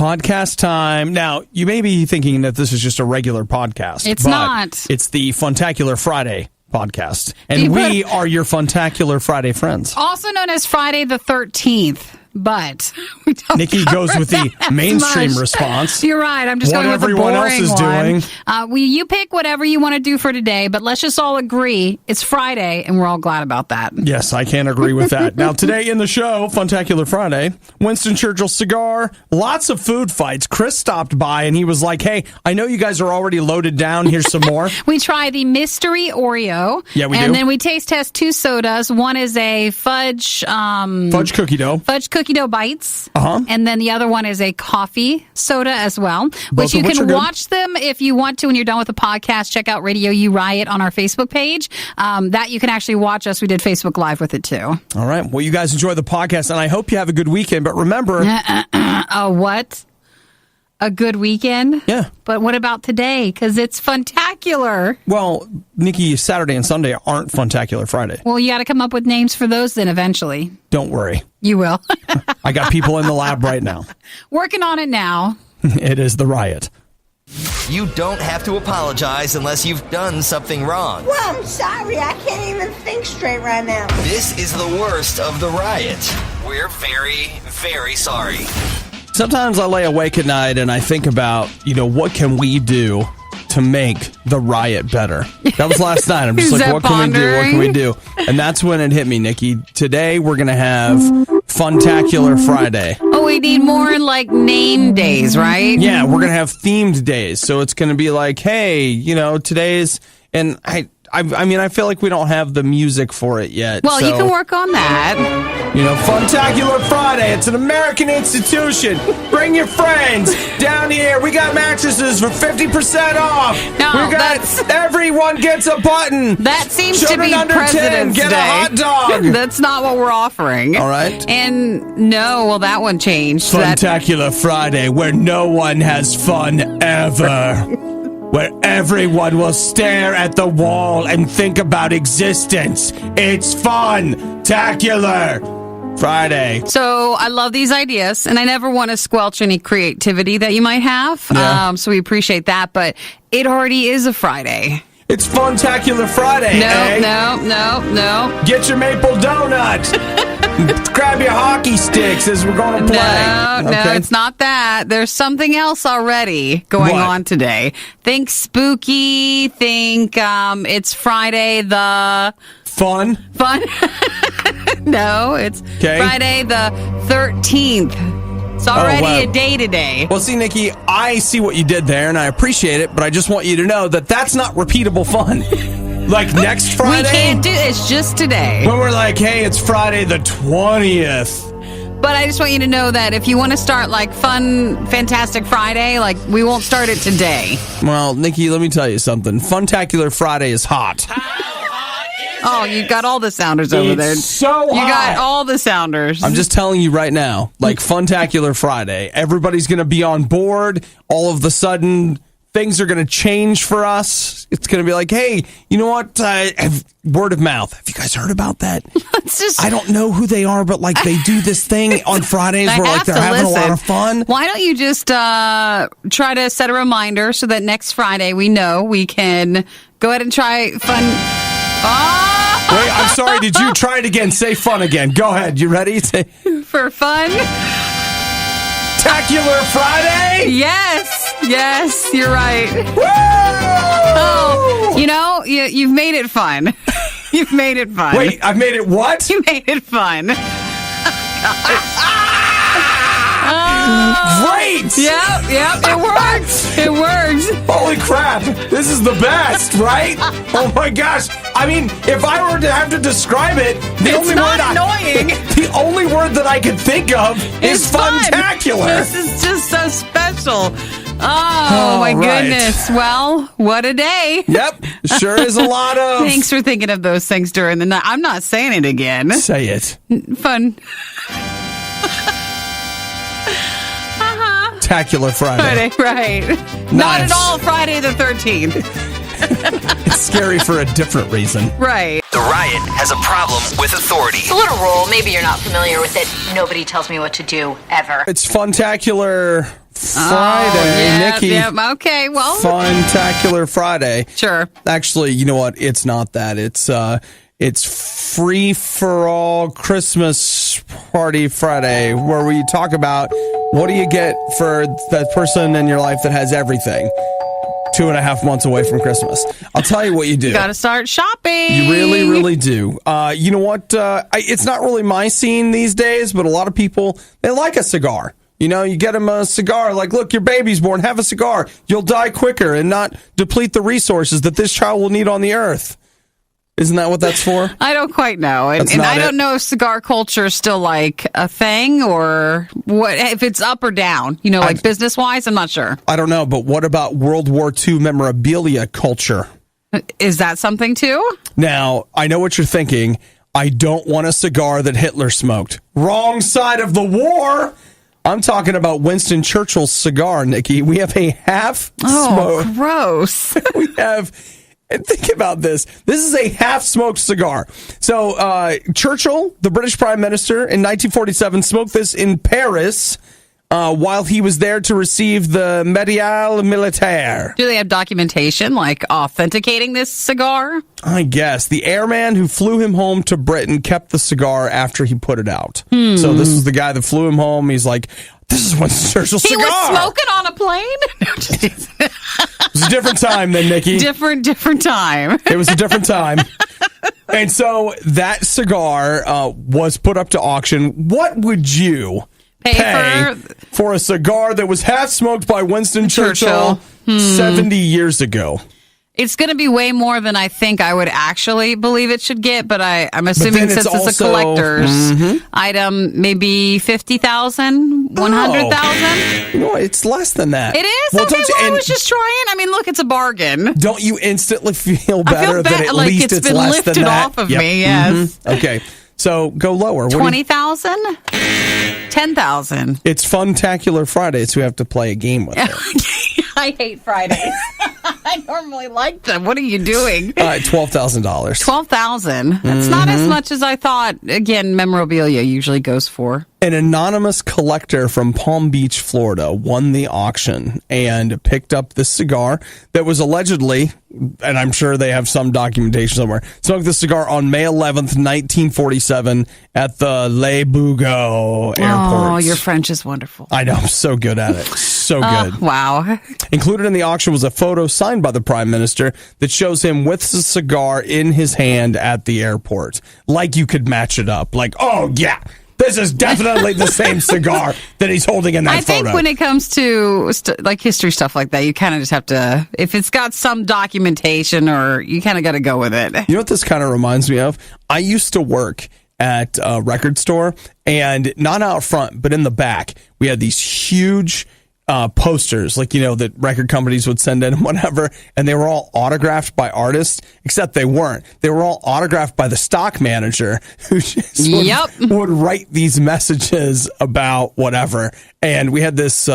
podcast time. Now, you may be thinking that this is just a regular podcast. It's not. It's the Funtacular Friday podcast. And we are your Funtacular Friday friends. Also known as Friday the 13th. But we don't Nikki goes with the mainstream much. response. You're right. I'm just what going with the boring everyone else is one. doing. You pick whatever you want to do for today, but let's just all agree it's Friday, and we're all glad about that. Yes, I can agree with that. Now, today in the show, Funtacular Friday, Winston Churchill cigar, lots of food fights. Chris stopped by, and he was like, hey, I know you guys are already loaded down. Here's some more. We try the Mystery Oreo. Yeah, we do. And then we taste test 2 sodas. One is a fudge cookie dough. Fudge cookie dough bites. Uh-huh. And then the other one is a coffee soda as well. Both you of which can are good. watch them if you want to when you're done with the podcast. Check out Radio U Riot on our Facebook page. That you can actually watch us. We did Facebook Live with it too. All right. Well, you guys enjoy the podcast, and I hope you have a good weekend. But remember... What? A good weekend? Yeah. But what about today? Because it's Funtacular. Well, Nikki, Saturday and Sunday aren't Funtacular Friday. Well, you got to come up with names for those then eventually. Don't worry. You will. I got people in the lab right now. Working on it now. It is the riot. You don't have to apologize unless you've done something wrong. Well, I'm sorry. I can't even think straight right now. This is the worst of the riot. We're very, very sorry. Sometimes I lay awake at night and I think about, what can we do to make the riot better? That was last night. I'm just like, what can we do? What can we do? And that's when it hit me, Nikki. Today we're going to have Funtacular Friday. Oh, we need more name days, right? Yeah, we're going to have themed days. So it's going to be like, hey, today's... And I feel like we don't have the music for it yet. Well, so, you can work on that. Funtacular Friday. It's an American institution. Bring your friends down here. We got mattresses for 50% off. No, we got everyone gets a button. That seems Children to be under President's 10 get Day. a hot dog. That's not what we're offering. All right. And that one changed. Funtacular Friday, where no one has fun ever. Where everyone will stare at the wall and think about existence. It's Funtacular Friday. So I love these ideas, and I never want to squelch any creativity that you might have. Yeah. So we appreciate that, but it already is a Friday. It's Funtacular Friday. No. Get your maple donut. Grab your hockey sticks as we're going to play. No, it's not that. There's something else already going on today. Think spooky. Think it's Friday the... Fun? No, it's Friday the 13th. It's already a day today. Well, see, Nikki, I see what you did there, and I appreciate it, but I just want you to know that that's not repeatable fun. Like next Friday? We can't do it. It's just today. When we're like, hey, it's Friday the 20th. But I just want you to know that if you want to start fun, fantastic Friday, we won't start it today. Well, Nikki, let me tell you something. Funtacular Friday is hot. Oh, you got all the sounders over there. It's so hot. You got all the sounders. I'm just telling you right now, Funtacular Friday, everybody's going to be on board. All of the sudden, things are going to change for us. It's going to be like, hey, you know what? Word of mouth. Have you guys heard about that? I don't know who they are, but they do this thing on Fridays where they're having a lot of fun. Why don't you just try to set a reminder so that next Friday we know we can go ahead and try fun. Oh! Wait, I'm sorry. Did you try it again? Say fun again. Go ahead. You ready? For fun? Tacular Friday? Yes, you're right. Woo! Oh, you've made it fun. You've made it fun. Wait, I've made it what? You made it fun. Great! Yep, it worked. It worked. Holy crap, this is the best, right? Oh my gosh. I mean, if I were to have to describe it, the only word that I could think of is funtacular. This is just so special. Oh my goodness. Well, what a day. Yep, sure is a lot of... Thanks for thinking of those things during the night. I'm not saying it again. Say it. Fun. Tacular Friday. Right. Nice. Not at all Friday the 13th. It's scary for a different reason. Right. Riot has a problem with authority. It's a little rule. Maybe you're not familiar with it. Nobody tells me what to do, ever. It's Funtacular Friday, Nikki. Yep. Okay, well. Funtacular Friday. Sure. Actually, you know what? It's not that. It's free for all Christmas party Friday, where we talk about what do you get for that person in your life that has everything 2.5 months away from Christmas. I'll tell you what you do. You got to start shopping. You really, really do. You know what? It's not really my scene these days, but a lot of people, they like a cigar. You know, you get them a cigar, like, look, your baby's born, have a cigar. You'll die quicker and not deplete the resources that this child will need on the earth. Isn't that what that's for? I don't quite know. And I don't know if cigar culture is still like a thing or what, if it's up or down, you know, like business wise. I'm not sure. I don't know. But what about World War II memorabilia culture? Is that something too? Now, I know what you're thinking. I don't want a cigar that Hitler smoked. Wrong side of the war. I'm talking about Winston Churchill's cigar, Nikki. We have a half smoke. Oh, gross. We have. And think about this. This is a half-smoked cigar. So Churchill, the British Prime Minister, in 1947, smoked this in Paris while he was there to receive the Médaille Militaire. Do they have documentation, like authenticating this cigar? I guess. The airman who flew him home to Britain kept the cigar after he put it out. So this is the guy that flew him home. He's like, this is Winston Churchill's cigar. He was smoking on a plane? It was a different time then, Nikki. Different time. It was a different time. And so that cigar was put up to auction. What would you pay for a cigar that was half smoked by Winston Churchill 70 years ago? It's going to be way more than I think I would actually believe it should get, but I'm assuming since it's a collector's item, maybe 50,000, 100,000. You know what? It's less than that. It is? Well, okay, I was just trying. I mean, look, it's a bargain. Don't you instantly feel better I feel that at like least it's been less lifted than that? off of me, yes. Okay, so go lower. 20,000? 10,000. It's Funtacular Friday, so we have to play a game with it. I hate Fridays. I normally like them. What are you doing? $12,000. $12,000. That's not as much as I thought. Again, memorabilia usually goes for. An anonymous collector from Palm Beach, Florida, won the auction and picked up this cigar that was allegedly, and I'm sure they have some documentation somewhere, smoked the cigar on May 11th, 1947 at the Le Bougeot airport. Oh, your French is wonderful. I know. I'm so good at it. So good. Wow. Included in the auction was a photo signed by the Prime Minister that shows him with the cigar in his hand at the airport. Like you could match it up. Like, oh, yeah. This is definitely the same cigar that he's holding in that photo. I think when it comes to like history stuff like that, you kind of just have to, if it's got some documentation or you kind of got to go with it. You know what this kind of reminds me of? I used to work at a record store, and not out front, but in the back, we had these huge posters, like, you know, that record companies would send in and whatever, and they were all autographed by artists, except they weren't. They were all autographed by the stock manager who just would write these messages about whatever. And we had this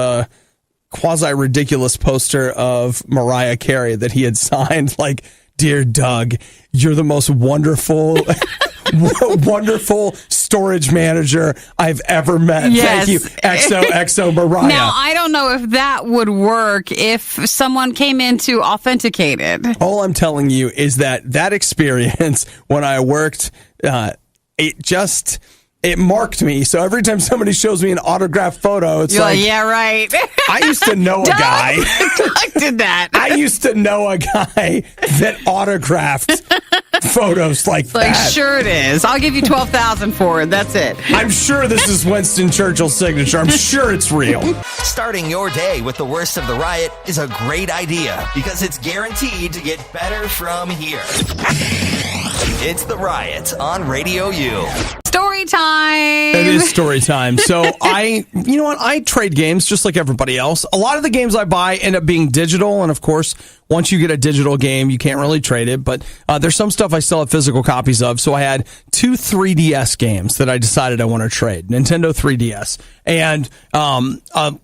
quasi-ridiculous poster of Mariah Carey that he had signed, like, "Dear Doug, you're the most wonderful... wonderful storage manager I've ever met." Yes. Thank you, XOXO Mariah. Now, I don't know if that would work if someone came in to authenticate it. All I'm telling you is that experience when I worked, it marked me. So every time somebody shows me an autographed photo, it's like, yeah, right. I used to know a guy. Doug did that. I used to know a guy that autographed photos like that. Like, sure it is. I'll give you $12,000 for it. That's it. I'm sure this is Winston Churchill's signature. I'm sure it's real. Starting your day with the worst of the Riot is a great idea because it's guaranteed to get better from here. It's the Riot on Radio U. Story time. It is story time. So you know what? I trade games just like everybody else. A lot of the games I buy end up being digital, and of course, once you get a digital game, you can't really trade it. But there's some stuff I still have physical copies of. So I had 2 3DS games that I decided I want to trade. Nintendo 3DS. And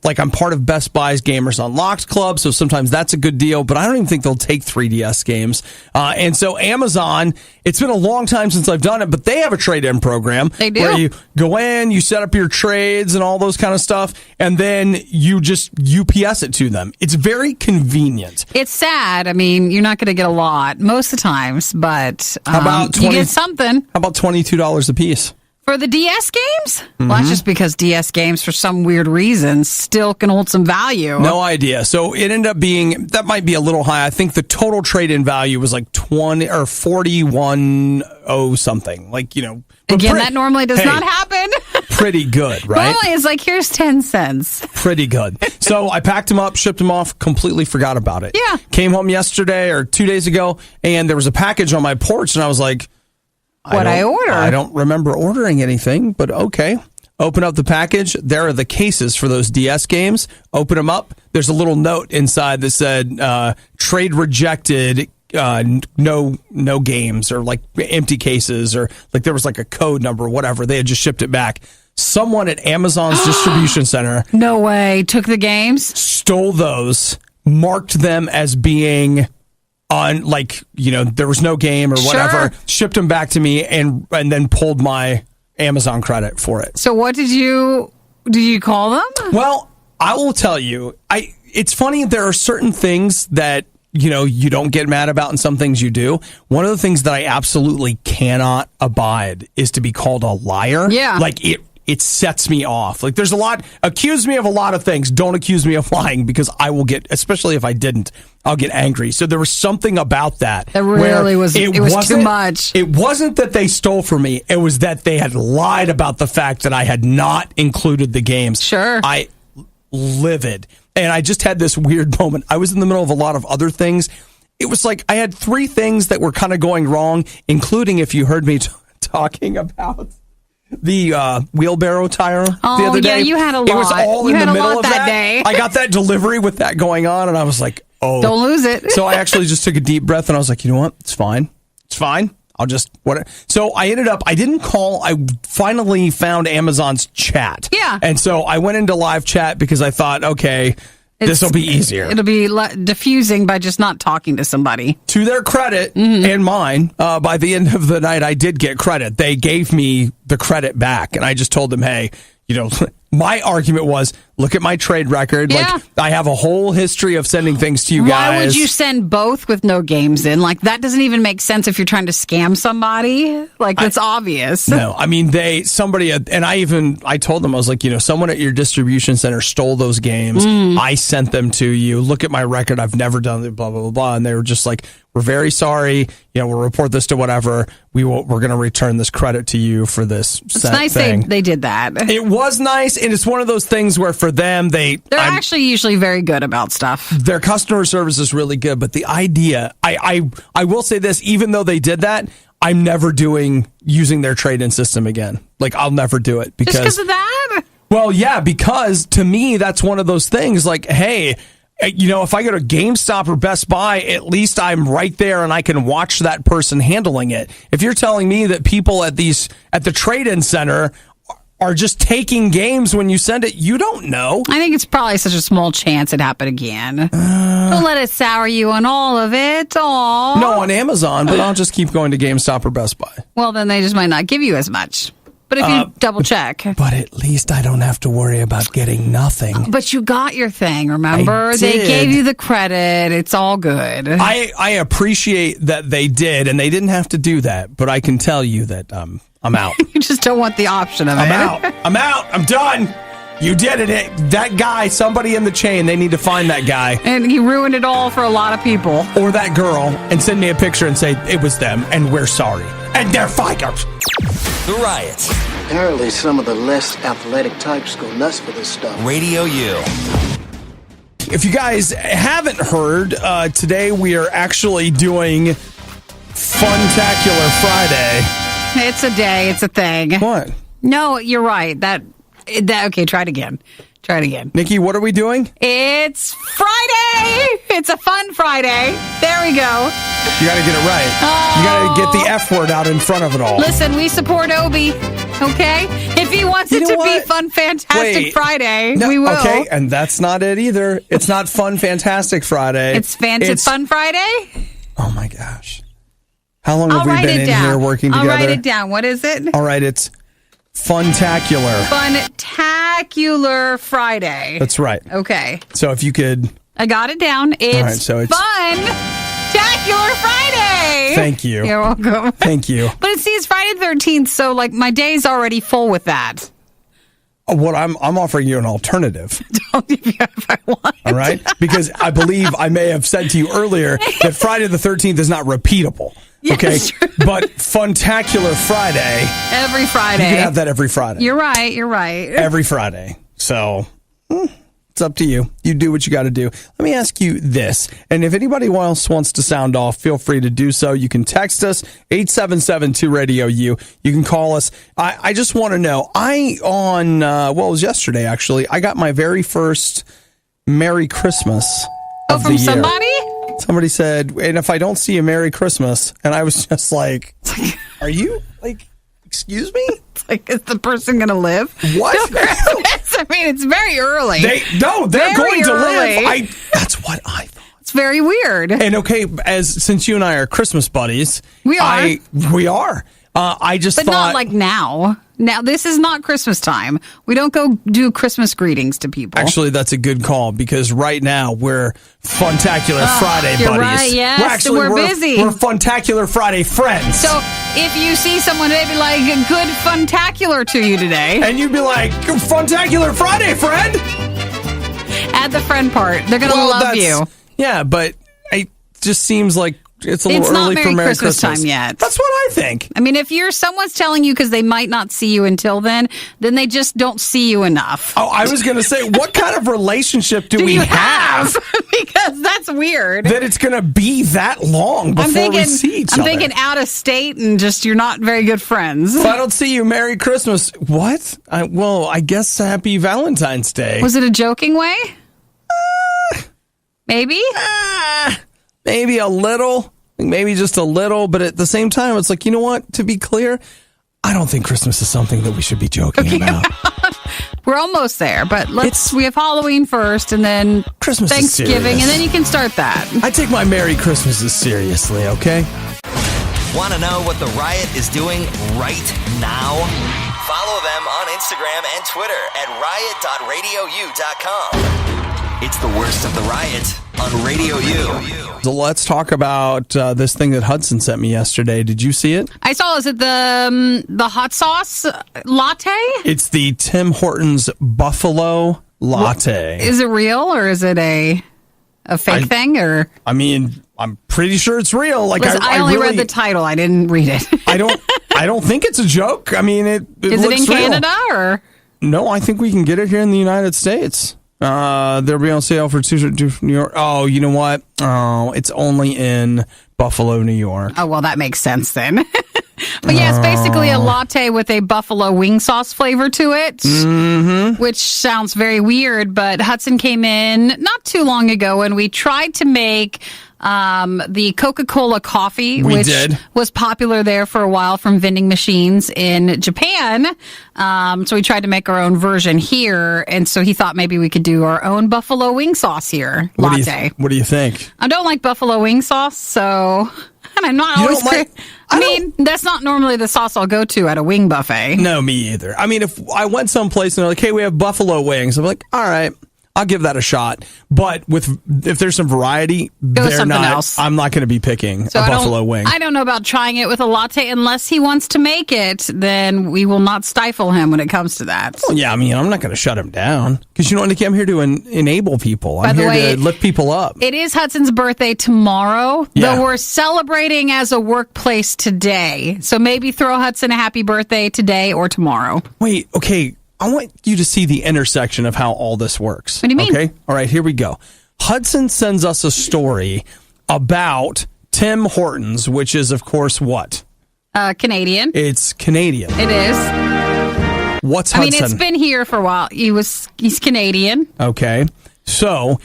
like I'm part of Best Buy's Gamers Unlocked Club, so sometimes that's a good deal. But I don't even think they'll take 3DS games. And so Amazon, it's been a long time since I've done it, but they have a trade-in program. They do. Where you go in, you set up your trades and all those kind of stuff, and then you just UPS it to them. It's very convenient. It's sad. I mean, you're not going to get a lot most of the times, but How about you get something. How about $22 a piece? For the DS games? Well, that's just because DS games, for some weird reason, still can hold some value. No idea. So it ended up being, that might be a little high. I think the total trade-in value was like 20 or 41 something. Like, you know. Again, that normally does not happen. Pretty good, right? Normally it's like, here's 10 cents. Pretty good. So I packed them up, shipped them off, completely forgot about it. Yeah. Came home yesterday or 2 days ago, and there was a package on my porch, and I was like, I order? I don't remember ordering anything, but okay. Open up the package. There are the cases for those DS games. Open them up. There's a little note inside that said, trade rejected, no games, or like empty cases, or like there was like a code number or whatever. They had just shipped it back. Someone at Amazon's distribution center. No way. Took the games? Stole those, marked them as being on, like, you know, there was no game or whatever, shipped them back to me, and then pulled my Amazon credit for it. So what did you call them? Well, I will tell you, it's funny, there are certain things that, you know, you don't get mad about, and some things you do. One of the things that I absolutely cannot abide is to be called a liar. Yeah. Like, it sets me off. Like, there's a lot, accuse me of a lot of things. Don't accuse me of lying, because I will get, especially if I didn't, I'll get angry. So there was something about that. That really was, it was too much. It wasn't that they stole from me. It was that they had lied about the fact that I had not included the games. Sure. I livid. And I just had this weird moment. I was in the middle of a lot of other things. It was like I had 3 things that were kind of going wrong, including, if you heard me talking about the wheelbarrow tire the other day. Yeah, you had a lot. It was all you in had the a middle lot of that that day. I got that delivery with that going on, and I was like, oh. Don't lose it. So I actually just took a deep breath, and I was like, you know what? It's fine. It's fine. I'll just, what? So I ended up, I didn't call, I finally found Amazon's chat. Yeah. And so I went into live chat because I thought, okay, this will be easier. It'll be diffusing by just not talking to somebody. To their credit and mine, by the end of the night, I did get credit. They gave me the credit back, and I just told them, hey, you know, my argument was, look at my trade record. Yeah. Like, I have a whole history of sending things to you guys. Why would you send both with no games in? Like, that doesn't even make sense if you're trying to scam somebody. Like, that's obvious. No, I mean, and I told them, I was like, you know, someone at your distribution center stole those games. I sent them to you. Look at my record. I've never done it, blah, blah, blah, blah. And they were just like, we're very sorry. You know, we'll report this to whatever. We're going to return this credit to you for this. It's nice they did that. It was nice, and it's one of those things where for them, they're actually usually very good about stuff. Their customer service is really good, but the idea, I will say this, even though they did that, I'm never using their trade-in system again. Like, I'll never do it because just because of that. Well, yeah, because to me, that's one of those things. Like, hey, you know, if I go to GameStop or Best Buy, at least I'm right there and I can watch that person handling it. If you're telling me that people at the trade-in center are just taking games when you send it, you don't know. I think it's probably such a small chance it happened again. Don't let it sour you on all of it. Aww. No, on Amazon, but I'll just keep going to GameStop or Best Buy. Well, then they just might not give you as much. But if you double check. But at least I don't have to worry about getting nothing. But you got your thing, remember? They gave you the credit. It's all good. I appreciate that they did, and they didn't have to do that. But I can tell you that I'm out. You just don't want the option of it. I'm out. I'm done. You did it. That guy, somebody in the chain, they need to find that guy. And he ruined it all for a lot of people. Or that girl, and send me a picture and say, it was them, and we're sorry. And they're fired. The Riot. Apparently, some of the less athletic types go nuts for this stuff. Radio U. If you guys haven't heard, today we are actually doing Funtacular Friday. It's a day. It's a thing. What? No, you're right. Okay, try it again. Try it again. Nikki, what are we doing? It's Friday. It's a fun Friday. There we go. You got to get it right. Oh. You got to get the F word out in front of it all. Listen, we support Obi, okay? If he wants it to be Fun Fantastic Friday, we will. Okay, and that's not it either. It's not Fun Fantastic Friday. It's Fun Friday? Oh, my gosh. How long have we been in here working together? I'll write it down. What is it? All right, it's Funtacular. Funtacular Friday. That's right. Okay. So if you could... I got it down. It's, all right, so it's Funtacular Friday. Thank you. You're welcome. Thank you. But it's Friday the 13th, so like my day's already full with that. What I'm offering you an alternative. If I want. All right? Because I believe I may have said to you earlier that Friday the 13th is not repeatable. Okay? Yes, but Funtacular Friday. Every Friday. You can have that every Friday. You're right. Every Friday. So, it's up to you. You do what you got to do. Let me ask you this. And if anybody else wants to sound off, feel free to do so. You can text us, 877-2-RADIO-U. You can call us. I just want to know. It was yesterday, actually. I got my very first Merry Christmas of the year. From somebody? Somebody said, and if I don't see a Merry Christmas, and I was just like, are you, like, excuse me? It's like, is the person going to live? What? I mean, it's very early. They're very going to early. live. That's what I thought. It's very weird. And okay, since you and I are Christmas buddies, we are. We are. I just but thought, not like now. Now this is not Christmas time. We don't go do Christmas greetings to people. Actually, that's a good call because right now we're Funtacular Friday buddies. Right, yes, we're busy. We're Funtacular Friday friends. So if you see someone maybe like a good Funtacular to you today, and you'd be like, "Funtacular Friday, friend." Add the friend part. They're gonna love you. Yeah, but it just seems like it's a little early for Merry Christmas time yet. That's what I think. I mean, if someone's telling you because they might not see you until then they just don't see you enough. Oh, I was going to say, what kind of relationship do we have? Because that's weird. That it's going to be that long before we see each other. I'm thinking out of state and just you're not very good friends. If I don't see you, Merry Christmas. What? I guess Happy Valentine's Day. Was it a joking way? Maybe? Maybe a little. Maybe just a little. But at the same time, it's like, you know what? To be clear, I don't think Christmas is something that we should be joking about. We're almost there, but we have Halloween first and then Christmas Thanksgiving, and then you can start that. I take my Merry Christmases seriously, okay? Want to know what the Riot is doing right now? Follow them on Instagram and Twitter at riot.radiou.com. It's the worst of the Riot on Radio U. So let's talk about this thing that Hudson sent me yesterday. Did you see it? I saw. Is it the hot sauce latte? It's the Tim Hortons Buffalo Latte. Is it real or is it a fake thing? Or I mean, I'm pretty sure it's real. Like I only read the title. I didn't read it. I don't think it's a joke. I mean, it is looks it in real. Canada or no? I think we can get it here in the United States. They'll be on sale for New York. Oh, you know what? Oh, it's only in Buffalo, New York. Oh, well, that makes sense then. But yeah, it's basically a latte with a buffalo wing sauce flavor to it, which sounds very weird. But Hudson came in not too long ago and we tried to make the Coca-Cola coffee, which was popular there for a while from vending machines in Japan. So we tried to make our own version here. And so he thought maybe we could do our own buffalo wing sauce here. Latte. What do you think? I don't like buffalo wing sauce, so... And I'm not always... that's not normally the sauce I'll go to at a wing buffet. No, me either. I mean, if I went someplace and they're like, hey, we have buffalo wings, I'm like, all right, I'll give that a shot. But if there's some variety, else. I'm not going to be picking a buffalo wing. I don't know about trying it with a latte unless he wants to make it. Then we will not stifle him when it comes to that. Well, yeah, I mean, I'm not going to shut him down because you know what? I'm here to enable people. I'm here to lift people up. It is Hudson's birthday tomorrow, though we're celebrating as a workplace today. So maybe throw Hudson a happy birthday today or tomorrow. Wait, okay. I want you to see the intersection of how all this works. What do you mean? Okay. All right, here we go. Hudson sends us a story about Tim Hortons, which is, of course, what? Canadian. It's Canadian. It is. What's I Hudson? mean, it's been here for a while. He's Canadian. Okay. So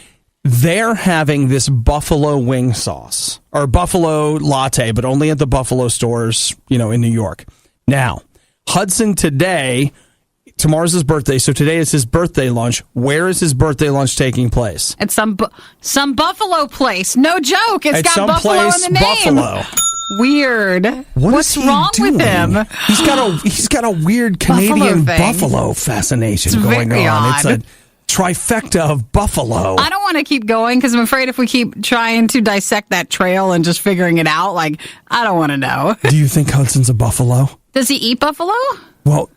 they're having this buffalo wing sauce or buffalo latte, but only at the Buffalo stores, in New York. Now, Hudson tomorrow's his birthday, so today is his birthday lunch. Where is his birthday lunch taking place? At some Buffalo place. No joke. It's got some Buffalo place, in the name. Buffalo. Weird. What's is he wrong doing? with him? He's got a weird Canadian buffalo fascination going very on. odd. It's a trifecta of buffalo. I don't want to keep going because I'm afraid if we keep trying to dissect that trail and just figuring it out, I don't want to know. Do you think Hudson's a buffalo? Does he eat buffalo? Well,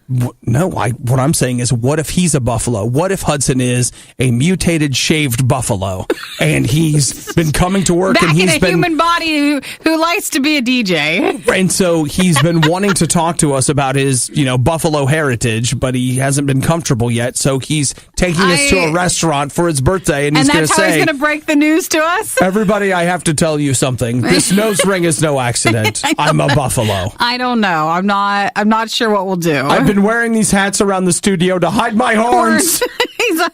no. What I'm saying is, what if he's a buffalo? What if Hudson is a mutated, shaved buffalo, and he's been coming to work Back and in he's a been human body who likes to be a DJ. and so he's been wanting to talk to us about his, buffalo heritage, but he hasn't been comfortable yet. So he's taking us to a restaurant for his birthday, and he's going to that's how say, he's going to break the news to us. "Everybody, I have to tell you something. This nose ring is no accident. I'm a buffalo." I don't know. I'm not sure what we'll do. I've been wearing these hats around the studio to hide my horns.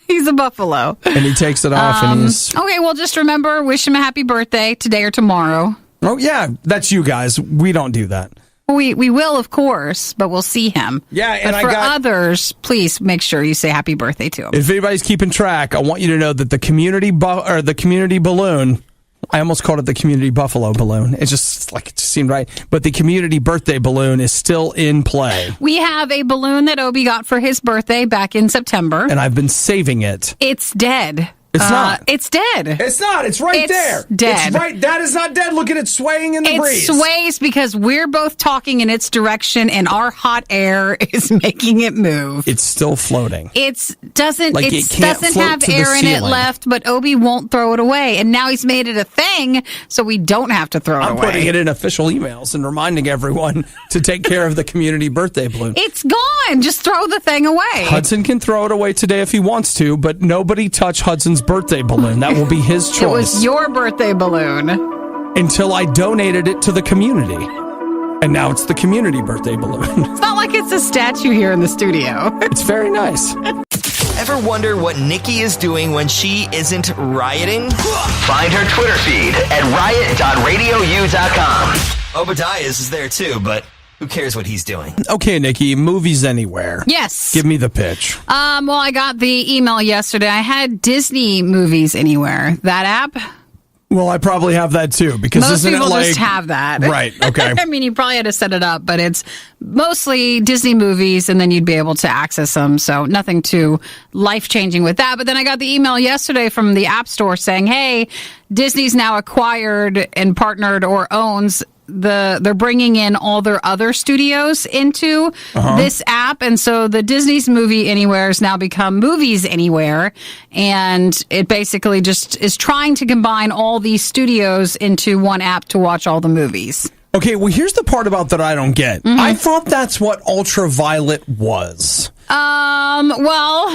He's a buffalo. And he takes it off and he's... Okay, well, just remember, wish him a happy birthday today or tomorrow. Oh, yeah, that's you guys. We don't do that. We will, of course, but we'll see him. Yeah, and but for others, please make sure you say happy birthday to him. If anybody's keeping track, I want you to know that the community balloon... I almost called it the community buffalo balloon. It just seemed right. But the community birthday balloon is still in play. We have a balloon that Obi got for his birthday back in September. And I've been saving it. It's dead. It's not. It's dead. It's not. It's right there. Dead. It's right. That is not dead. Look at it swaying in the breeze. It sways because we're both talking in its direction, and our hot air is making it move. It's still floating. It doesn't can't float have to the air in it ceiling. left, but Obi won't throw it away, and now he's made it a thing, so we don't have to throw it I'm away. putting it in official emails and reminding everyone to take care of the community birthday balloon. It's gone. Just throw the thing away. Hudson can throw it away today if he wants to, but nobody touch Hudson's birthday balloon. That will be his choice. It was your birthday balloon. Until I donated it to the community. And now it's the community birthday balloon. It's not like it's a statue here in the studio. It's very nice. Ever wonder what Nikki is doing when she isn't rioting? Find her Twitter feed at riot.radiou.com. Obadiah's is there too, but who cares what he's doing? Okay, Nikki, movies anywhere. Yes. Give me the pitch. Well, I got the email yesterday. I had Disney Movies Anywhere. That app. Well, I probably have that too, because Most isn't people it like just have that. Right, okay. I mean, you probably had to set it up, but it's mostly Disney movies, and then you'd be able to access them. So nothing too life-changing with that. But then I got the email yesterday from the App Store saying, hey, Disney's now acquired and partnered or owns they're bringing in all their other studios into this app, and so the Disney's Movie Anywhere has now become Movies Anywhere, and it basically just is trying to combine all these studios into one app to watch all the movies. Okay, well, here's the part about that I don't get. I thought that's what Ultraviolet was. Well,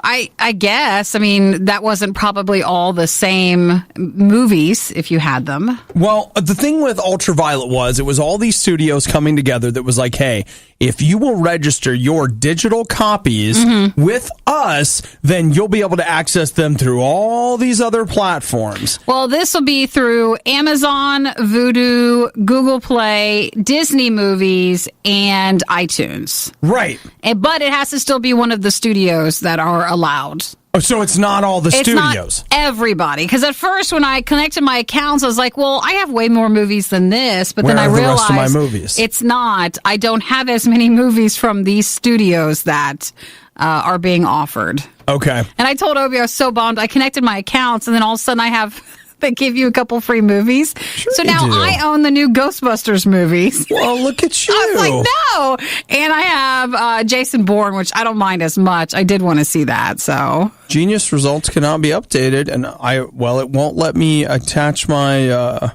I guess. I mean, that wasn't probably all the same movies if you had them. Well, the thing with Ultraviolet was it was all these studios coming together that was like, hey, if you will register your digital copies with us, then you'll be able to access them through all these other platforms. Well, this will be through Amazon, Vudu, Google Play, Disney Movies, and iTunes. Right. But it has to still be one of the studios that are allowed. Oh, so it's not all the studios. It's not everybody. Because at first, when I connected my accounts, I was like, well, I have way more movies than this. But then I realized the rest of my movies? It's not. I don't have as many movies from these studios that are being offered. Okay. And I told Obi I was so bummed. I connected my accounts, and then all of a sudden I have... They give you a couple free movies. Sure so now I own the new Ghostbusters movies. Well, look at you. I was like, no. And I have Jason Bourne, which I don't mind as much. I did want to see that. So Genius results cannot be updated, and it won't let me attach my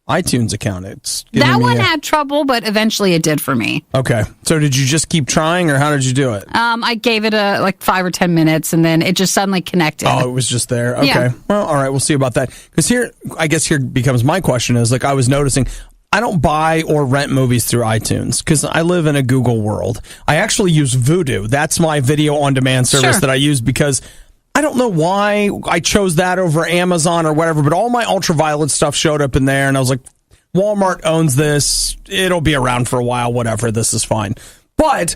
iTunes account. That one had trouble, but eventually it did for me. Okay. So did you just keep trying, or how did you do it? I gave it 5 or 10 minutes, and then it just suddenly connected. Oh, it was just there. Okay. Yeah. Well, all right. We'll see about that. Because here becomes my question is, I was noticing I don't buy or rent movies through iTunes because I live in a Google world. I actually use Vudu. That's my video on demand service that I use because I don't know why I chose that over Amazon or whatever, but all my ultraviolet stuff showed up in there, and I was like, Walmart owns this. It'll be around for a while, whatever. This is fine. But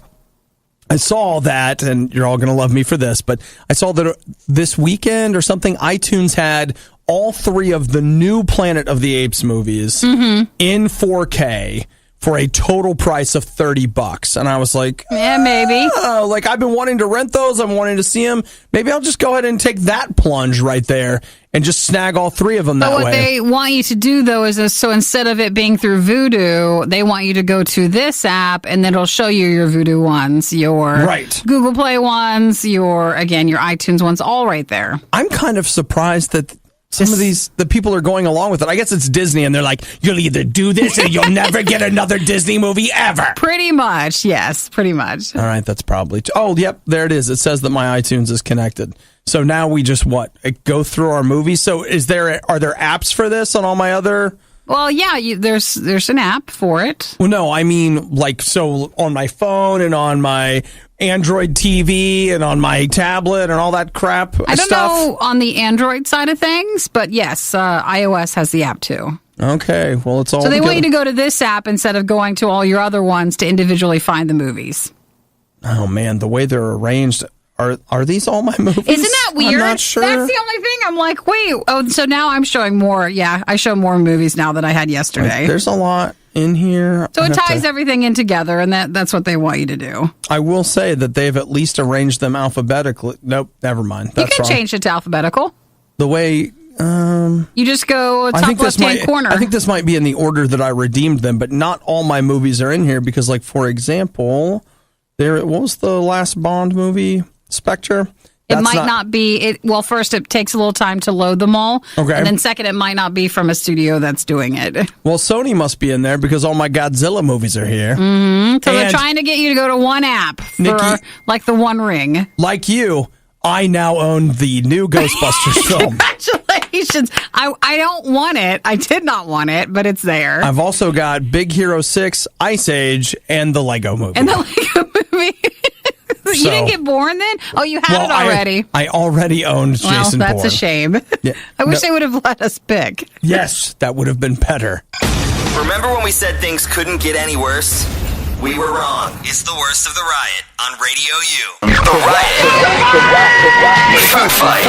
I saw that, and you're all going to love me for this, but I saw that this weekend or something, iTunes had all 3 of the new Planet of the Apes movies in 4K for a total price of $30. And I was like, yeah, maybe. Like, I've been wanting to rent those. I'm wanting to see them. Maybe I'll just go ahead and take that plunge right there and just snag all 3 of them that way. But what they want you to do, though, is so instead of it being through Vudu, they want you to go to this app, and then it'll show you your Vudu ones, your Google Play ones, your iTunes ones, all right there. I'm kind of surprised that some of the people are going along with it. I guess it's Disney, and they're like, you'll either do this or you'll never get another Disney movie ever. Pretty much, yes, pretty much. All right, that's probably... Oh, yep, there it is. It says that my iTunes is connected. So now we just, go through our movies? So are there apps for this on all my other... Well, yeah, there's an app for it. Well, no, I mean, so on my phone and on my Android TV and on my tablet and all that crap I don't know on the Android side of things, but yes, iOS has the app too. Okay, well, it's all So they want you to go to this app instead of going to all your other ones to individually find the movies. Oh, man, the way they're arranged... Are these all my movies? Isn't that weird? I'm not sure. That's the only thing. I'm like, wait. Oh, so now I'm showing more. Yeah, I show more movies now than I had yesterday. There's a lot in here. So it ties everything in together, and that's what they want you to do. I will say that they've at least arranged them alphabetically. Nope, never mind. That's you can change it to alphabetical. The way... you just go top left-hand corner. I think this might be in the order that I redeemed them, but not all my movies are in here because, for example, what was the last Bond movie? Spectre? It might not be. Well, first, it takes a little time to load them all. Okay. And then second, it might not be from a studio that's doing it. Well, Sony must be in there because all my Godzilla movies are here. Mm-hmm. So they're trying to get you to go to one app for, Nikki, the One Ring. Like you, I now own the new Ghostbusters film. Congratulations. I don't want it. I did not want it, but it's there. I've also got Big Hero 6, Ice Age, and the Lego movie. You didn't get born then? Oh, you had it already. I already owned Jason Bourne. That's a shame. Yeah. I wish they would have let us pick. Yes, that would have been better. Remember when we said things couldn't get any worse? We were wrong. It's the worst of the riot on Radio U. The riot. Food fight.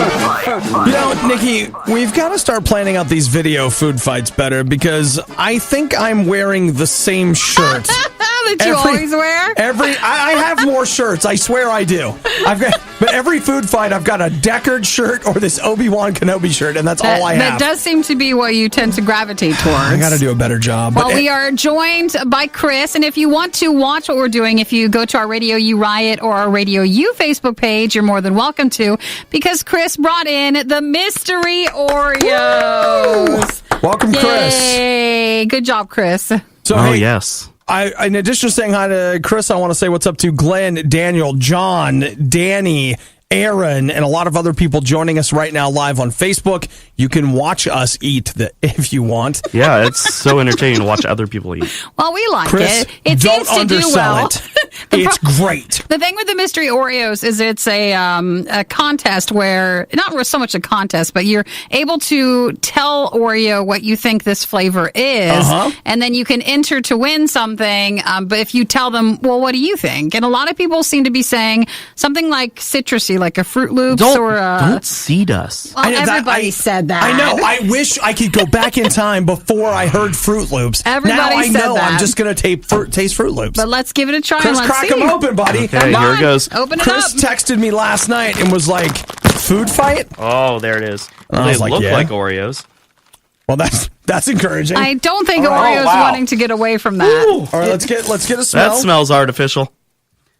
You know, Nikki, we've got to start planning out these video food fights better because I think I'm wearing the same shirt. That you always wear? I have more shirts. I swear I do. But every food fight, I've got a Deckard shirt or this Obi-Wan Kenobi shirt, and that's all I have. That does seem to be what you tend to gravitate towards. I got to do a better job. Well, we are joined by Chris, and if you want to watch what we're doing, if you go to our Radio U Riot or our Radio U Facebook page, you're more than welcome to, because Chris brought in the Mystery Oreos. Woo! Welcome, Chris. Yay! Good job, Chris. So, yes. In addition to saying hi to Chris, I want to say what's up to Glenn, Daniel, John, Danny, Aaron, and a lot of other people joining us right now live on Facebook. You can watch us eat if you want. Yeah, it's so entertaining to watch other people eat. Well, we like Chris, it. It don't seems to do undersell well. It. It's great. The thing with the Mystery Oreos is it's a contest where, not so much a contest, but you're able to tell Oreo what you think this flavor is, and then you can enter to win something, but if you tell them, well, what do you think? And a lot of people seem to be saying something like citrusy, like a Fruit Loops don't seed us. Well, everybody said that. I know. I wish I could go back in time before I heard Fruit Loops. Everybody now I said know that. I'm just going to taste Fruit Loops. But let's give it a try. Chris, and let's crack see. them open, buddy. Okay, here it goes. Open it Chris up. texted me last night and was like, food fight? Oh, there it is. I They was like, look yeah. like Oreos. Well, that's encouraging. I don't think Oreo's wanting to get away from that. All right, let's get a smell. That smells artificial.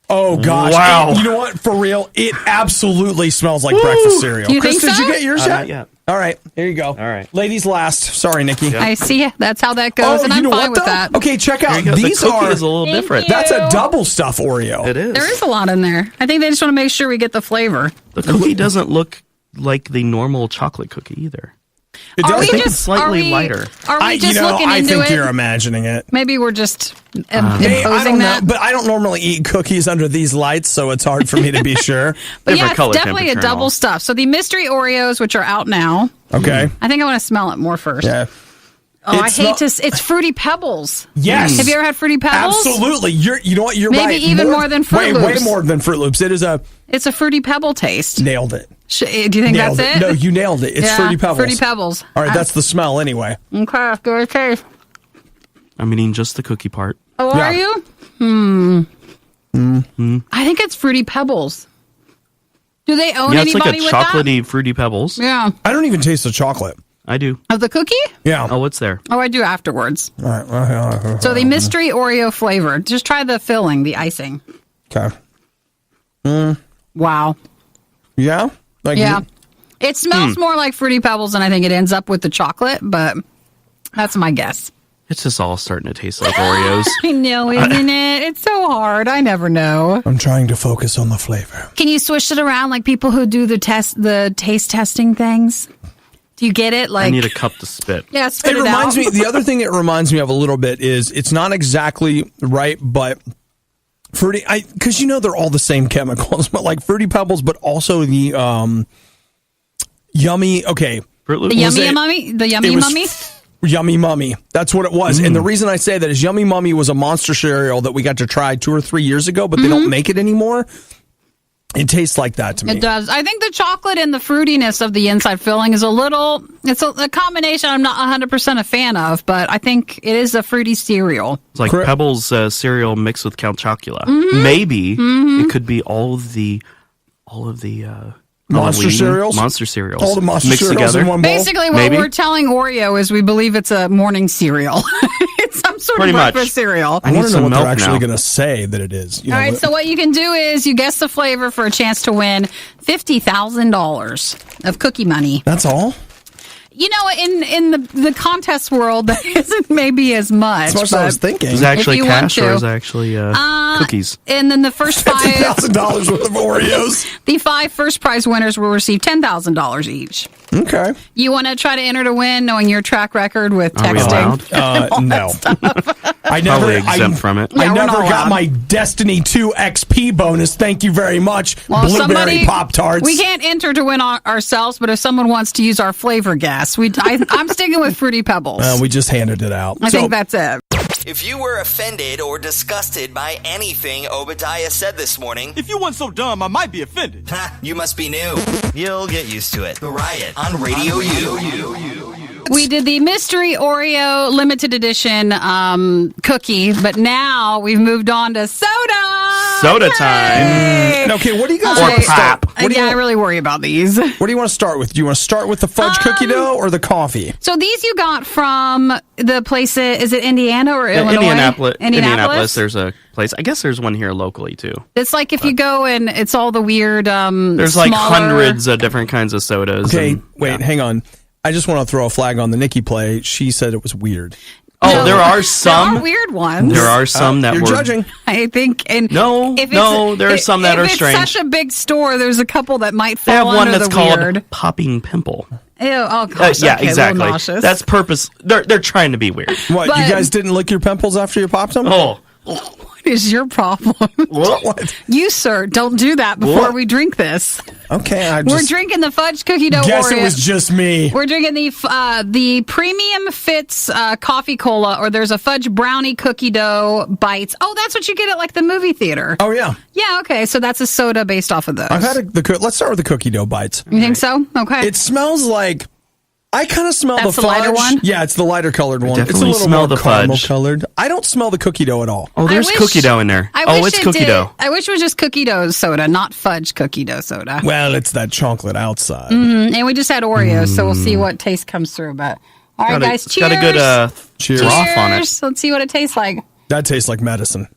Oh gosh! Wow. You know what? For real, it absolutely smells like breakfast cereal. You Chris, think did you so? get yours yet? Not yet. All right, here you go. All right. Ladies last. Sorry, Nikki. Yeah. I see. That's how that goes, and you I'm know fine what, with though? that. Okay, check out. There you go. These the cookie are. is a little different. That's a double stuff Oreo. It is. There is a lot in there. I think they just want to make sure we get the flavor. The cookie doesn't look like the normal chocolate cookie either. It Are does. we I think just it's slightly are we, lighter. Are we just looking I into think it? you're imagining it. Maybe we're just Hey, I imposing don't know, that. but I don't normally eat cookies under these lights, so it's hard for me to be sure. But Different yeah, it's color definitely a temperature and double all. stuff. So the mystery Oreos, which are out now. Okay. I think I want to smell it more first. Yeah. Oh, I It's hate not- to. It's Fruity Pebbles. Yes. Have you ever had Fruity Pebbles? Absolutely. You know what? You're Maybe right. even more than Fruit Way Loops. more than Fruit Loops. It is a It's a Fruity Pebble taste. nailed it. Do you think Nailed that's it? No, you nailed it. It's Yeah, Fruity Pebbles. Fruity Pebbles. All right, that's the smell anyway. Okay, good taste. I'm eating just the cookie part. Oh, Yeah. are you? I think it's Fruity Pebbles. Do they own Yeah, it's like a anybody with chocolatey Fruity Pebbles. that? Yeah. I don't even taste the chocolate. I do. Of the cookie? Yeah. Oh, what's there? Oh, I do afterwards. All right. So the mystery Oreo flavor. Just try the filling, the icing. Okay. Wow. Yeah? Like, Yeah. It smells more like Fruity Pebbles than I think it ends up with the chocolate, but that's my guess. It's just all starting to taste like Oreos. I know, isn't it? It's so hard. I never know. I'm trying to focus on the flavor. Can you swish it around like people who do the taste testing things? Do you get it? I Like, need a cup to spit. yeah, spit It it reminds out. me, the other thing it reminds me of a little bit is it's not exactly right, but Fruity, because they're all the same chemicals, but like Fruity Pebbles, but also the yummy, okay. Fruit Loops? The Was yummy it- mummy? The it yummy was mummy? Yummy Mummy. That's what it was. And the reason I say that is Yummy Mummy was a monster cereal that we got to try 2 or 3 years ago, but they don't make it anymore. It tastes like that to me. It does. I think the chocolate and the fruitiness of the inside filling is it's a combination I'm not 100% a fan of, but I think it is a fruity cereal. It's like Correct. Pebbles cereal mixed with Count Chocula. Mm-hmm. Maybe it could be all of the Monster Halloween cereals? Monster cereals. All the monster mixed cereals together. in one bowl. Basically, what Maybe. we're telling Oreo is we believe it's a morning cereal. It's some sort Pretty of much. breakfast cereal. I need want to know some what they're milk actually now. going to say that it is. All right, so what you can do is you guess the flavor for a chance to win $50,000 of cookie money. That's all? You know, in the contest world, that isn't maybe as much. That's what I was but- thinking. Is it actually you want cash or to. is it actually cookies? And then the first five, $1,000 worth of Oreos. the 5 first prize winners will receive $10,000 each. Okay. You want to try to enter to win, knowing your track record with Are we texting? allowed? No. I never, Probably exempt from it. I Yeah, we're never not got allowed. my Destiny 2 XP bonus. Thank you very much. Well, Blueberry Pop-Tarts. We can't enter to win ourselves, but if someone wants to use our flavor gas, I'm sticking with Fruity Pebbles. We just handed it out. I think that's it. If you were offended or disgusted by anything Obadiah said this morning, If you weren't so dumb, I might be offended. you must be new. You'll get used to it. The Riot on Radio U. We did the Mystery Oreo limited edition cookie, but now we've moved on to soda. Soda time. Okay, what do you guys Or want to start? pop. What do you I want, really worry about these. what do you want to start with? Do you want to start with the fudge cookie dough or the coffee? So these you got from the place, is it Indiana or Illinois? Indianapolis. There's a place. I guess there's one here locally too. It's like if you go and it's all the weird There's like smaller- hundreds of different kinds of sodas. Okay, and- wait, hang on. I just want to throw a flag on the Nikki play. She said it was weird. Oh, No, there are There some. are weird ones. There are some that You're were judging. I think. And No, if it's- no, there are some that are strange. If it's such a big store, there's a couple that might They fall have one under that's the called weird. popping pimple. Ew, oh gosh, Yeah, okay, a little exactly. nauseous. That's purpose. They're trying to be weird. What, But- you guys didn't lick your pimples after you popped them? Oh, what is your problem? What? You, sir, don't do that before What? we drink this. Okay, I We're just drinking the fudge cookie dough guess Oreo. it was just me. We're drinking the premium fits coffee cola, or there's a fudge brownie cookie dough bites. Oh, that's what you get at like the movie theater. Oh, yeah. Yeah, okay, so that's a soda based off of those. I've had let's start with the cookie dough bites. You think so? Okay. It smells like, I kind of smell That's the the fudge. lighter one? Yeah, it's the lighter colored one. It's a definitely little smell more the caramel fudge. colored. I don't smell the cookie dough at all. oh, there's wish- cookie dough in there. I Oh, wish it's it cookie did- dough. I wish it was just cookie dough soda, not fudge cookie dough soda. Well, it's that chocolate outside. And we just had Oreos, so we'll see what taste comes through. But all right, guys, It's cheers. got a good Cheers. froth on it. Cheers. Let's see what it tastes like. That tastes like medicine.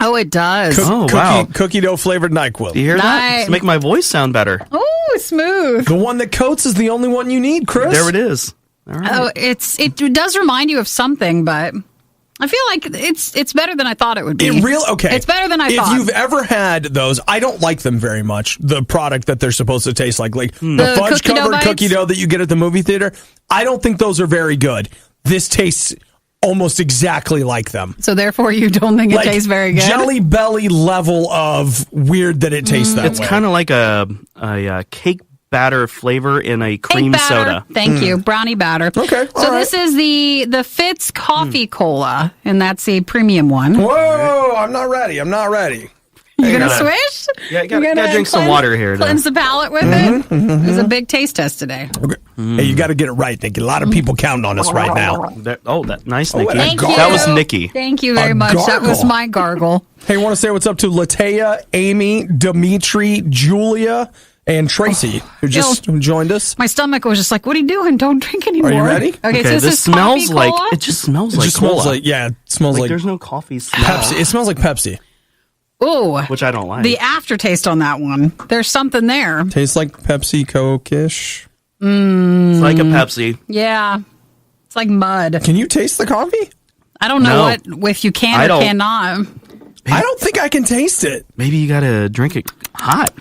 Oh, it does. Oh, wow. Cookie dough flavored NyQuil. Do you hear that? Nice. It's making my voice sound better. Oh, smooth. The one that coats is the only one you need, Chris. There it is. All right. Oh, it does remind you of something, but I feel like it's better than I thought it would be. Okay. It's better than I thought. If you've ever had those, I don't like them very much. The product that they're supposed to taste like the fudge covered cookie dough that you get at the movie theater. I don't think those are very good. This tastes almost exactly like them. So therefore, you don't think it tastes very good? Jelly Belly level of weird that it tastes that way. It's kind of like a cake batter flavor in a cream soda. Thank you. Brownie batter. Okay. So this is the Fitz Coffee Cola, and that's a premium one. Whoa, I'm not ready. You gonna swish? Yeah, gotta drink some water here. Cleanse the palate with it. There's a big taste test today. Okay. Hey, you got to get it right, Nikki. A lot of people counting on us right now. That nice, Nikki. Thank you. That was Nikki. Thank you very much. That was my gargle. Hey, want to say what's up to Latea, Amy, Dimitri, Julia, and Tracy, who just joined us. My stomach was just like, "What are you doing? Don't drink anymore." Are you ready? Okay, so this smells like it. Just smells like cola. It smells like there's no coffee smell. Pepsi. It smells like Pepsi. Ooh, which I don't like. The aftertaste on that one. There's something there. Tastes like Pepsi Coke-ish. It's like a Pepsi. Yeah, it's like mud. Can you taste the coffee? I don't know if you can or cannot. I don't think I can taste it. Maybe you gotta drink it hot.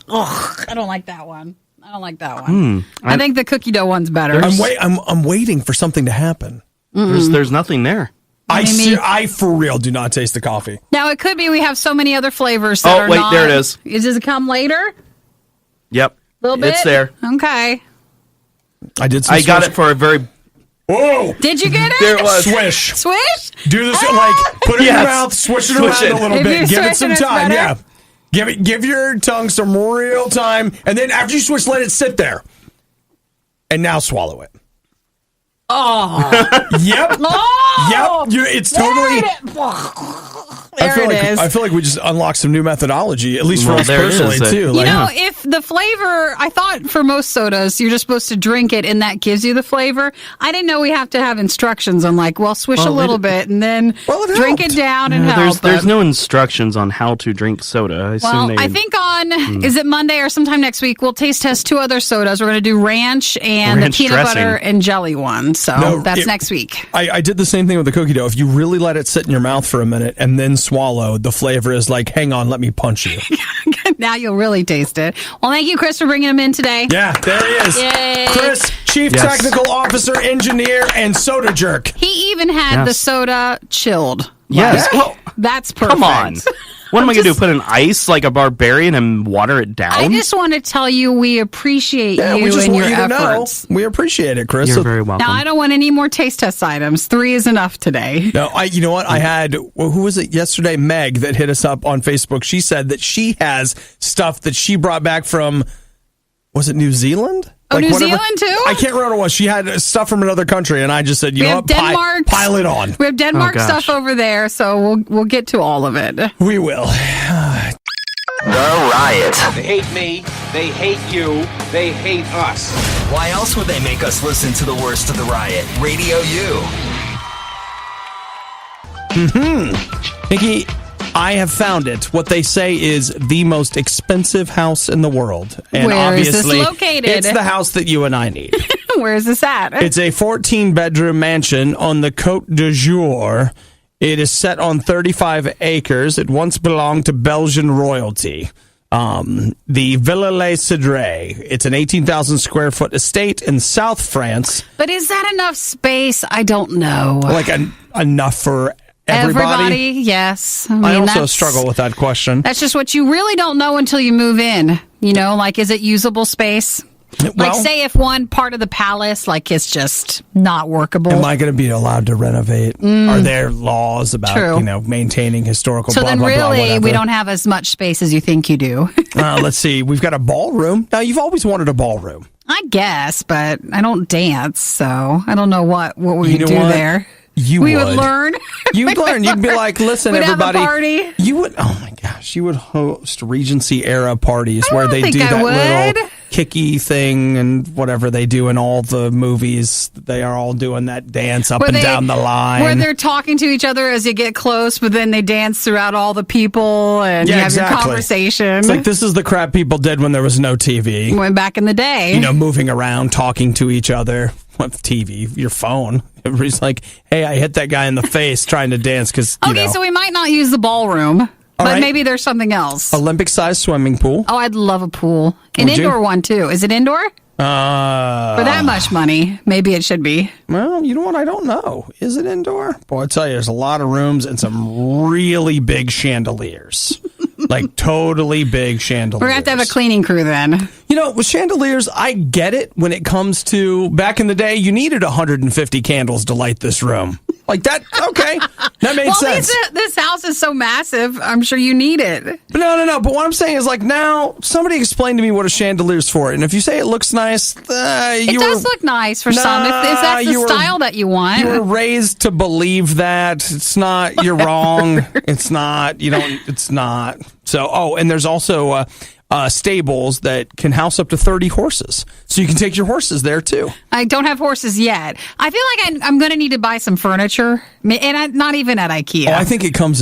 Ugh, I don't like that one. I think the cookie dough one's better. I'm waiting for something to happen. There's nothing there. I for real do not taste the coffee. Now it could be we have so many other flavors that are not. There it is. Does it come later? Yep. A little bit? It's there. Okay. I got it for a very... Whoa! Did you get it? There it was. Swish. Swish? Do this put it in your mouth, swish it around a little bit. Give it some time. Yeah. Give your tongue some real time, and then after you swish, let it sit there. And now swallow it. Oh. Yep. Oh. Yep. It's totally... I feel like we just unlocked some new methodology, at least for us personally, too. You know, if the flavor, I thought for most sodas, you're just supposed to drink it and that gives you the flavor. I didn't know we have to have instructions on swish a little bit and then drink it down and help. There's no instructions on how to drink soda. I think on, is it Monday or sometime next week, we'll taste test 2 other sodas. We're going to do ranch and the peanut butter and jelly one. So that's next week. I did the same thing with the cookie dough. If you really let it sit in your mouth for a minute and then swallow, the flavor is like, hang on, let me punch you. Now you'll really taste it. Well, thank you, Chris, for bringing him in today. Yeah, there he is. Yay. Chris, Chief Technical Officer, Engineer, and Soda Jerk. He even had the soda chilled. Yes. Well, that's perfect. Come on. What am I going to do? Put in ice like a barbarian and water it down? I just want to tell you we appreciate you and your efforts. We appreciate it, Chris. You're very welcome. Now, I don't want any more taste test items. 3 is enough today. No, you know what? I had, who was it yesterday? Meg that hit us up on Facebook. She said that she has stuff that she brought back from, was it New Zealand? Oh, New Zealand too? I can't remember what it was. She had stuff from another country, and I just said, you know what? Pile it on. We have Denmark stuff over there, so we'll get to all of it. We will. The Riot. They hate me. They hate you. They hate us. Why else would they make us listen to the worst of the Riot? Radio U. Nikki, I have found it. What they say is the most expensive house in the world. And where obviously, is this located? It's the house that you and I need. Where is this at? It's a 14-bedroom mansion on the Côte d'Azur. It is set on 35 acres. It once belonged to Belgian royalty. The Villa Les Cedres. It's an 18,000 square foot estate in South France. But is that enough space? I don't know. Like enough for everybody? Yes. I also struggle with that question. That's just what you really don't know until you move in. You know, is it usable space? Say if one part of the palace, it's just not workable. Am I going to be allowed to renovate? Are there laws about, maintaining historical So blah, then blah, really, blah, we don't have as much space as you think you do. Let's see. We've got a ballroom. Now, you've always wanted a ballroom. I guess, but I don't dance, so I don't know what we do there. We would learn. You would learn. You'd be like, listen, we'd everybody. Have a party. You would, oh my gosh, you would host Regency era parties where they do that little kicky thing and whatever they do in all the movies. They are all doing that dance up and down the line. Where they're talking to each other as you get close, but then they dance throughout all the people and you have your conversation. It's like this is the crap people did when there was no TV. When back in the day. Moving around, talking to each other. With TV, your phone. Everybody's like, hey, I hit that guy in the face trying to dance because, Okay, so we might not use the ballroom, but maybe there's something else. Olympic-sized swimming pool. Oh, I'd love a pool. An Would you? indoor one, too. Is it indoor? For that much money, maybe it should be. Well, you know what? I don't know. Is it indoor? Boy, I tell you, there's a lot of rooms and some really big chandeliers. Like totally big chandeliers. We're going to have a cleaning crew then. You know, with chandeliers, I get it when it comes to back in the day, you needed 150 candles to light this room. Like that, okay. That made sense. This house is so massive, I'm sure you need it. But no. But what I'm saying is, like, now, somebody explain to me what a chandelier's for. And if you say it looks nice, it does look nice for some. If that's the style that you want. You were raised to believe that. It's not, you're wrong. It's not, it's not. So, and there's also stables that can house up to 30 horses. So you can take your horses there, too. I don't have horses yet. I feel like I'm going to need to buy some furniture, and not even at IKEA. Oh, I think it comes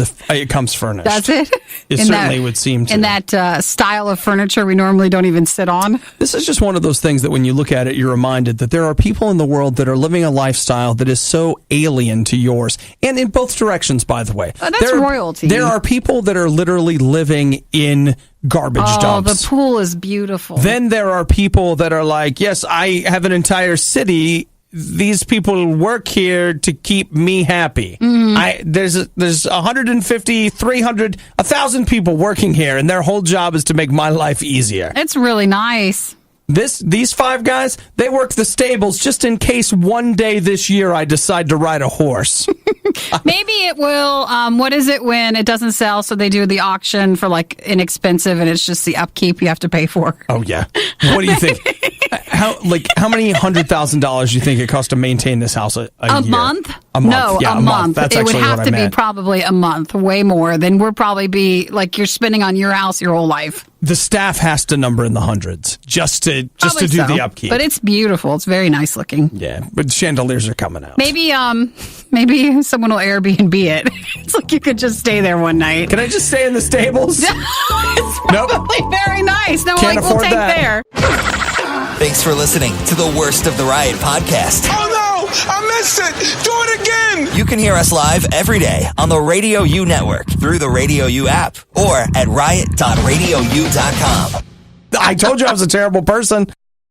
furnished. Does it? It certainly would seem to. In that style of furniture we normally don't even sit on. This is just one of those things that when you look at it, you're reminded that there are people in the world that are living a lifestyle that is so alien to yours. And in both directions, by the way. That's royalty. There are people that are literally living in garbage dumps. Oh, the pool is beautiful. Then there are people that are like, yes, I have an entire city. These people work here to keep me happy. There's 150, 300, 1,000 people working here, and their whole job is to make my life easier. It's really nice. These 5 guys, they work the stables just in case one day this year I decide to ride a horse. Maybe it will. What is it when it doesn't sell? So they do the auction for like inexpensive, and it's just the upkeep you have to pay for. Oh yeah. What do you think? How many $100,000 do you think it costs to maintain this house a year? Month? A month. No, yeah, a month. That's it would actually have what to I be meant. probably a month, way more than we're probably be like you're spending on your house your whole life. The staff has to number in the hundreds just to do the upkeep. But it's beautiful. It's very nice looking. Yeah, but chandeliers are coming out. Maybe someone will Airbnb it. It's like you could just stay there one night. Can I just stay in the stables? It's probably very nice. No, Can't we'll take that. there. Thanks for listening to the Worst of the Riot podcast. Oh no! I missed it! Do it again! You can hear us live every day on the Radio U network through the Radio U app or at riot.radiou.com. I told you I was a terrible person.